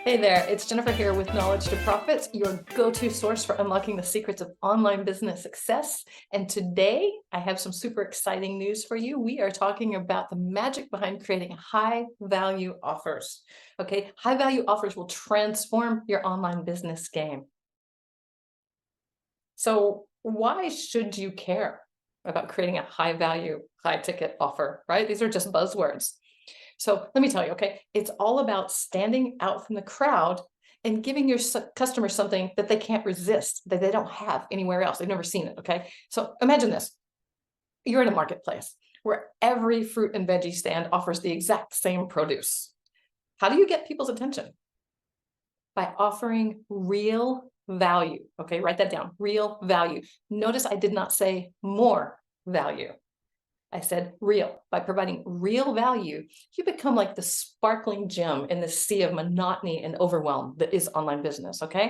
Hey there, it's Jennifer here with Knowledge to Profits, your go-to source for unlocking the secrets of online business success. And today I have some super exciting news for you. We are talking about the magic behind creating high value offers. Okay, high value offers will transform your online business game. So why should you care about creating a high value, high ticket offer, right? These are just buzzwords. So let me tell you, okay, it's all about standing out from the crowd and giving your customers something that they can't resist, that they don't have anywhere else. They've never seen it, okay? So imagine this. You're in a marketplace where every fruit and veggie stand offers the exact same produce. How do you get people's attention? By offering real value. Okay, write that down, real value. Notice I did not say more value. I said real. By providing real value, you become like the sparkling gem in the sea of monotony and overwhelm that is online business, okay?